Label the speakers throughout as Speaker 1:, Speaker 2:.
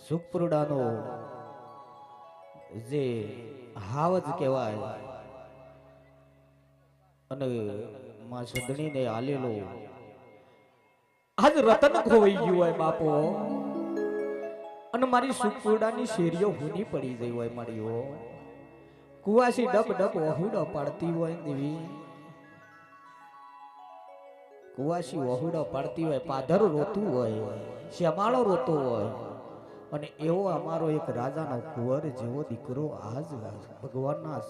Speaker 1: સુખપુરડાનો જે હાવજ કહેવાય અને માં સદણીને આલેલો આજ રતન ખોવાઈ ગયું હોય બાપો અને મારી સુખપુરડાની શેરીઓ હુની પડી ગઈ હોય મારીઓ કુવાસી ડબ ડબ વહુડો પાડતી હોય દેવી કુવાસી વહુડો પાડતી હોય પાદર રોતું હોય શ્યામાળો રોતો હોય અને એવો અમારો એક રાજાનો કુંવર જેવો દીકરો આજ ભગવાનના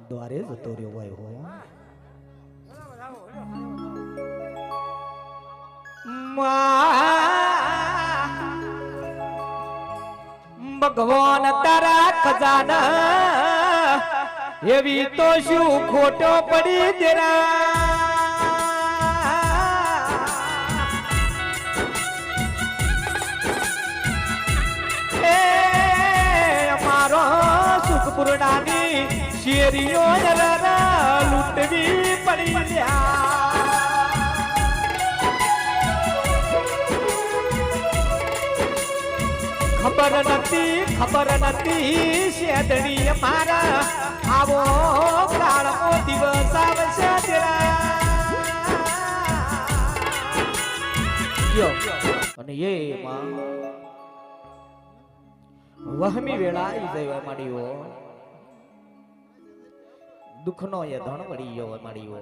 Speaker 1: દ્વારે જતો રહ્યો હોય હો ભગવાન તારા ખજાના એવી તો શું ખોટો પડી દેરા અમારો સુખપુરડાની શેરીઓ લૂંટવી પડી ગયા ખબર નથી શેદડી અમારા આવો કાળો દિવસ આવશે અને એમાં વહમી વેળા આવી જવા માંડ્યો દુઃખનો એ ધણ વળી ગયો માંડ્યો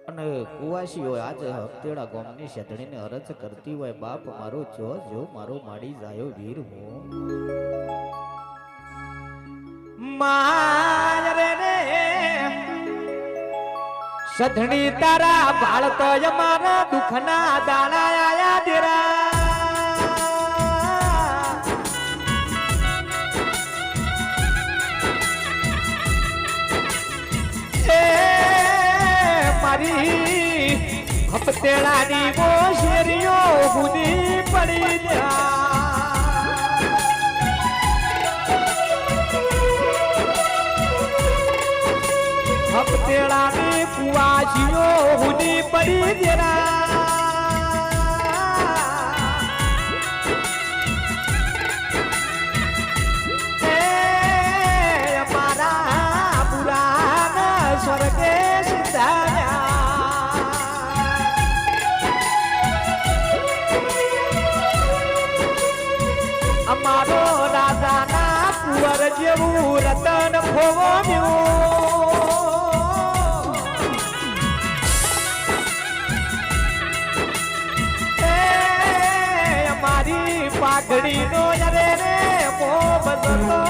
Speaker 1: અને કુવાસી હોય આજે હપ્તેડા ગામની શેઠણીને અરજ કરતી હોય બાપ મારો જો મારો માડી જાયો વીર હું મારે રે શેઠણી તારા બાળતો મારા દુઃખના દાણા આયા દેરા હપ્તેડાની મોશેરીઓ હુની પડી ગયા હપ્તેડાની કુવાસીઓ હુની પડી ગયા અમારા પુરાના સ્વર્ગે સિદ્ધાયા અમારો રાજાના કુંવર જેવું રતન ખોવાયું અમારી પાઘડીનો રે મો બદલો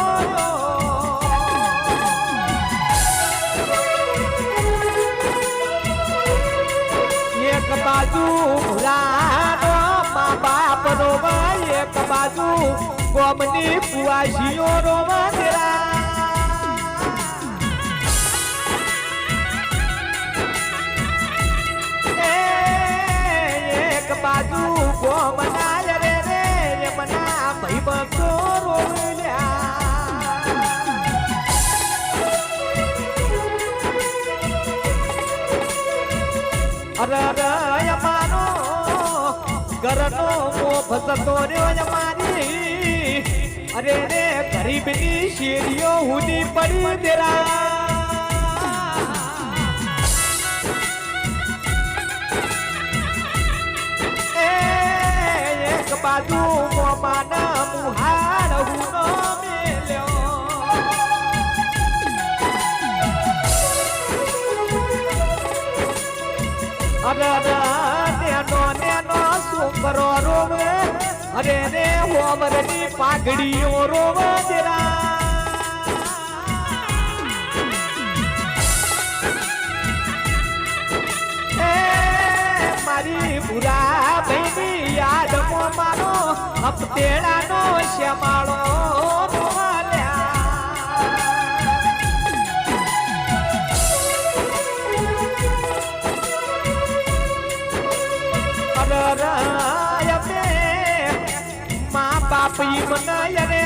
Speaker 1: એક બાજુ ભૂલાનો મા બાપ નો એક બાજુ ગોમની કુવાસીઓ રોવા દેરા એક બાજુ ગોમના રે એમના ભાઈ બસો રોવ્યા અરે અમારો ઘરનો મોફ જતો રહ્યો અમારી અરે રે ગરીબની શેરીઓ હુની પડી દેરા એક બાજુ મોમાના મુહાર હુનો મેલ્યો અરે નેનો છોકરો રોવે અરે રે હોમરની પાઘડીઓ રોવે જરા મારી ભૂરા ભાઈની યાદ મારો હપ્તેડાનો શ્યામાળો બાપી મનાય રે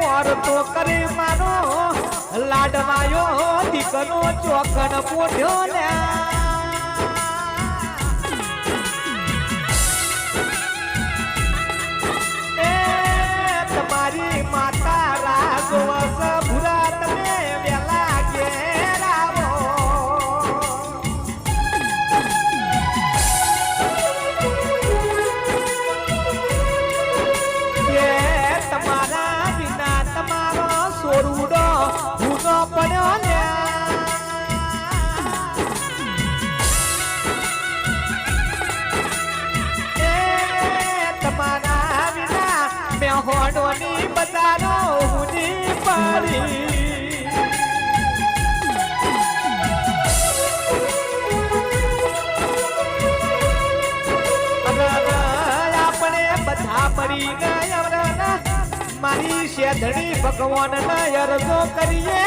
Speaker 1: ઓર તો કરે મારો લાડવાયો દીકરો ચોકન પોઢ્યો લે હોડોની બજારો હુની પડી આપણે બધા પડી ગયા મારી શેધડી ભગવાન ના અરજો કરીએ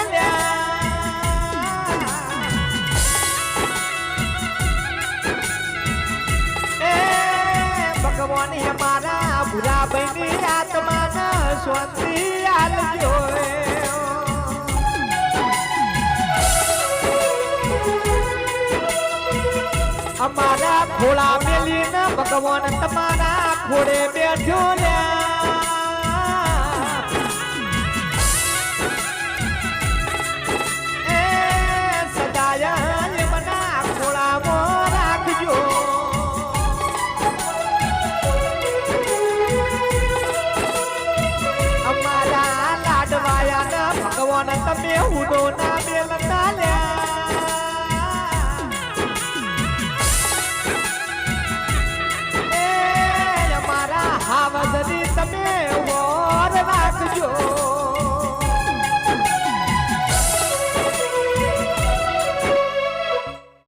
Speaker 1: ભગવાન મારા ભૂરા બની આત્માના શાંતિ આલજો અમારા ખોળા મેલીને ભગવાન તમારા ખોડે બેઠો સદાય મના ખોળામાં રાખજો અમારા લાડવાયા ભગવાન તમે ઉડો ના